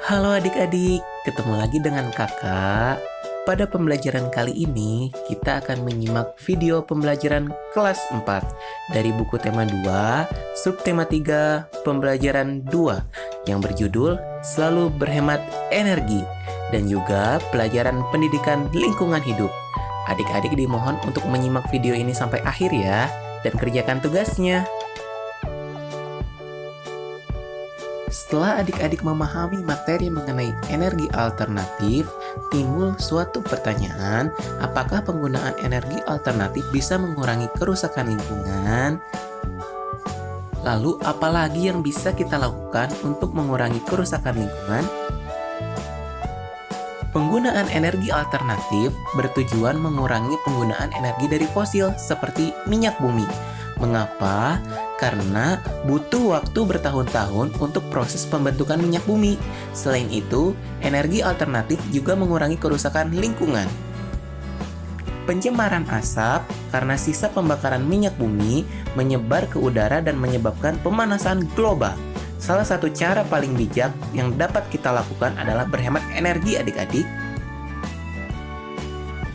Halo adik-adik, ketemu lagi dengan kakak. Pada pembelajaran kali ini, kita akan menyimak video pembelajaran kelas 4 dari buku tema 2, subtema 3, pembelajaran 2 yang berjudul Selalu Berhemat Energi dan juga pelajaran pendidikan lingkungan hidup. Adik-adik dimohon untuk menyimak video ini sampai akhir ya, dan kerjakan tugasnya. Setelah adik-adik memahami materi mengenai energi alternatif, timbul suatu pertanyaan, apakah penggunaan energi alternatif bisa mengurangi kerusakan lingkungan? Lalu, apalagi yang bisa kita lakukan untuk mengurangi kerusakan lingkungan? Penggunaan energi alternatif bertujuan mengurangi penggunaan energi dari fosil seperti minyak bumi. Mengapa? Karena butuh waktu bertahun-tahun untuk proses pembentukan minyak bumi. Selain itu, energi alternatif juga mengurangi kerusakan lingkungan. Pencemaran asap karena sisa pembakaran minyak bumi menyebar ke udara dan menyebabkan pemanasan global. Salah satu cara paling bijak yang dapat kita lakukan adalah berhemat energi adik-adik.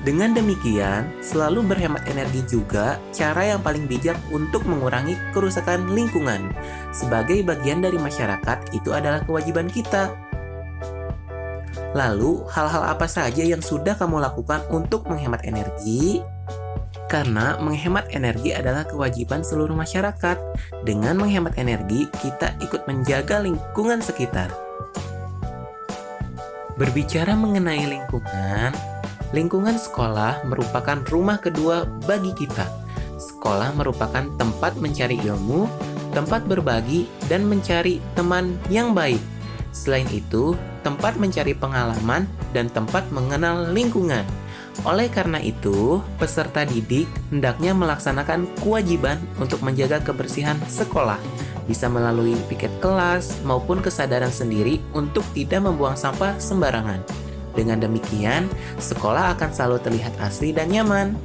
Dengan demikian, selalu berhemat energi juga cara yang paling bijak untuk mengurangi kerusakan lingkungan. Sebagai bagian dari masyarakat, itu adalah kewajiban kita. Lalu, hal-hal apa saja yang sudah kamu lakukan untuk menghemat energi? Karena menghemat energi adalah kewajiban seluruh masyarakat. Dengan menghemat energi, kita ikut menjaga lingkungan sekitar. Berbicara mengenai lingkungan sekolah merupakan rumah kedua bagi kita. Sekolah merupakan tempat mencari ilmu, tempat berbagi, dan mencari teman yang baik. Selain itu, tempat mencari pengalaman dan tempat mengenal lingkungan. Oleh karena itu, peserta didik hendaknya melaksanakan kewajiban untuk menjaga kebersihan sekolah, bisa melalui piket kelas maupun kesadaran sendiri untuk tidak membuang sampah sembarangan. Dengan demikian, sekolah akan selalu terlihat asri dan nyaman.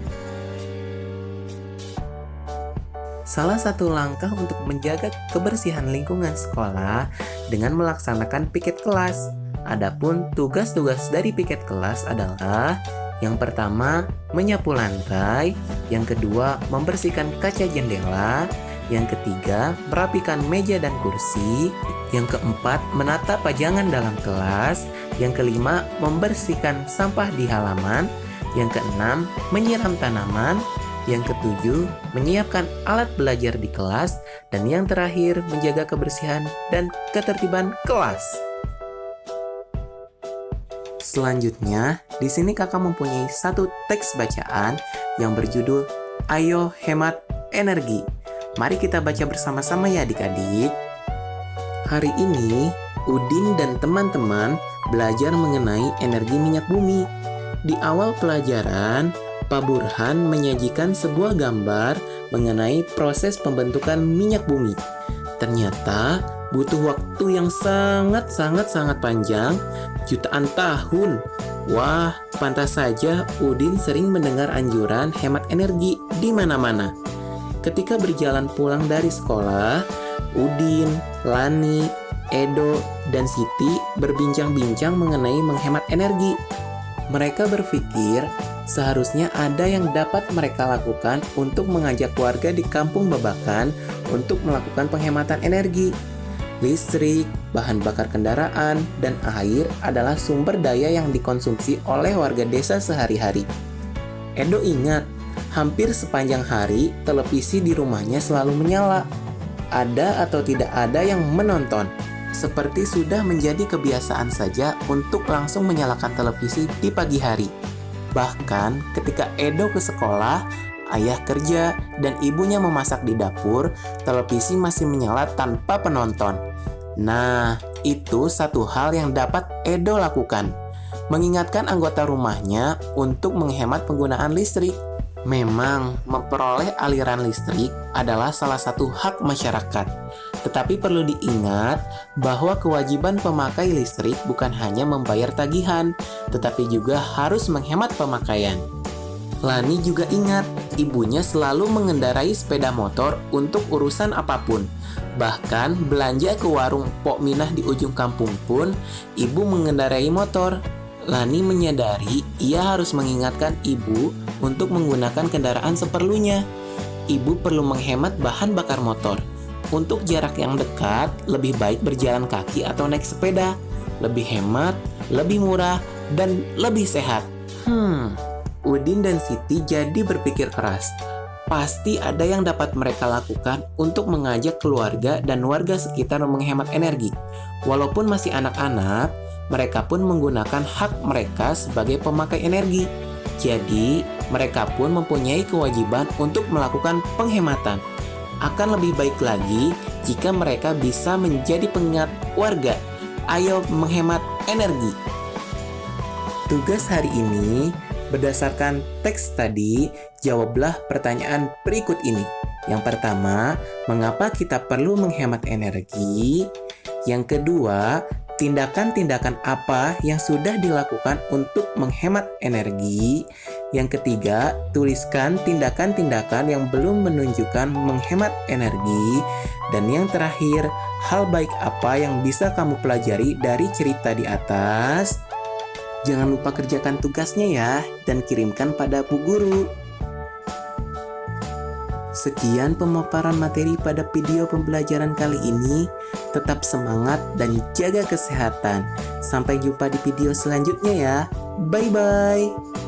Salah satu langkah untuk menjaga kebersihan lingkungan sekolah dengan melaksanakan piket kelas. Adapun tugas-tugas dari piket kelas adalah yang pertama, menyapu lantai, yang kedua, membersihkan kaca jendela, yang ketiga, merapikan meja dan kursi, yang keempat, menata pajangan dalam kelas, yang kelima, membersihkan sampah di halaman, yang keenam, menyiram tanaman, yang ketujuh, menyiapkan alat belajar di kelas, dan yang terakhir, menjaga kebersihan dan ketertiban kelas. Selanjutnya, di sini kakak mempunyai satu teks bacaan yang berjudul Ayo Hemat Energi. Mari kita baca bersama-sama ya adik-adik. Hari ini, Udin dan teman-teman belajar mengenai energi minyak bumi. Di awal pelajaran, Pak Burhan menyajikan sebuah gambar mengenai proses pembentukan minyak bumi. Ternyata butuh waktu yang sangat panjang, jutaan tahun. Wah, pantas saja Udin sering mendengar anjuran hemat energi di mana-mana. Ketika berjalan pulang dari sekolah, Udin, Lani, Edo, dan Siti berbincang-bincang mengenai menghemat energi. Mereka berpikir seharusnya ada yang dapat mereka lakukan untuk mengajak warga di kampung Babakan untuk melakukan penghematan energi. Listrik, bahan bakar kendaraan, dan air adalah sumber daya yang dikonsumsi oleh warga desa sehari-hari. Edo ingat, hampir sepanjang hari televisi di rumahnya selalu menyala. Ada atau tidak ada yang menonton. Seperti sudah menjadi kebiasaan saja untuk langsung menyalakan televisi di pagi hari. Bahkan ketika Edo ke sekolah, ayah kerja, dan ibunya memasak di dapur, televisi masih menyala tanpa penonton. Nah, itu satu hal yang dapat Edo lakukan. Mengingatkan anggota rumahnya untuk menghemat penggunaan listrik. Memang, memperoleh aliran listrik adalah salah satu hak masyarakat. Tetapi perlu diingat bahwa kewajiban pemakai listrik bukan hanya membayar tagihan, tetapi juga harus menghemat pemakaian. Lani juga ingat Ibunya selalu mengendarai sepeda motor untuk urusan apapun. Bahkan belanja ke warung Pok Minah di ujung kampung pun, ibu mengendarai motor. Lani menyadari ia harus mengingatkan ibu untuk menggunakan kendaraan seperlunya. Ibu perlu menghemat bahan bakar motor. Untuk jarak yang dekat, lebih baik berjalan kaki atau naik sepeda. Lebih hemat, lebih murah, dan lebih sehat. Udin dan Siti jadi berpikir keras. Pasti ada yang dapat mereka lakukan untuk mengajak keluarga dan warga sekitar menghemat energi. Walaupun masih anak-anak, mereka pun menggunakan hak mereka sebagai pemakai energi. Jadi, mereka pun mempunyai kewajiban untuk melakukan penghematan. Akan lebih baik lagi jika mereka bisa menjadi pengingat warga. Ayo menghemat energi. Tugas hari ini, berdasarkan teks tadi, jawablah pertanyaan berikut ini. Yang pertama, mengapa kita perlu menghemat energi? Yang kedua, tindakan-tindakan apa yang sudah dilakukan untuk menghemat energi? Yang ketiga, tuliskan tindakan-tindakan yang belum menunjukkan menghemat energi. Dan yang terakhir, hal baik apa yang bisa kamu pelajari dari cerita di atas? Jangan lupa kerjakan tugasnya ya, dan kirimkan pada Bu Guru. Sekian pemaparan materi pada video pembelajaran kali ini. Tetap semangat dan jaga kesehatan. Sampai jumpa di video selanjutnya ya. Bye-bye.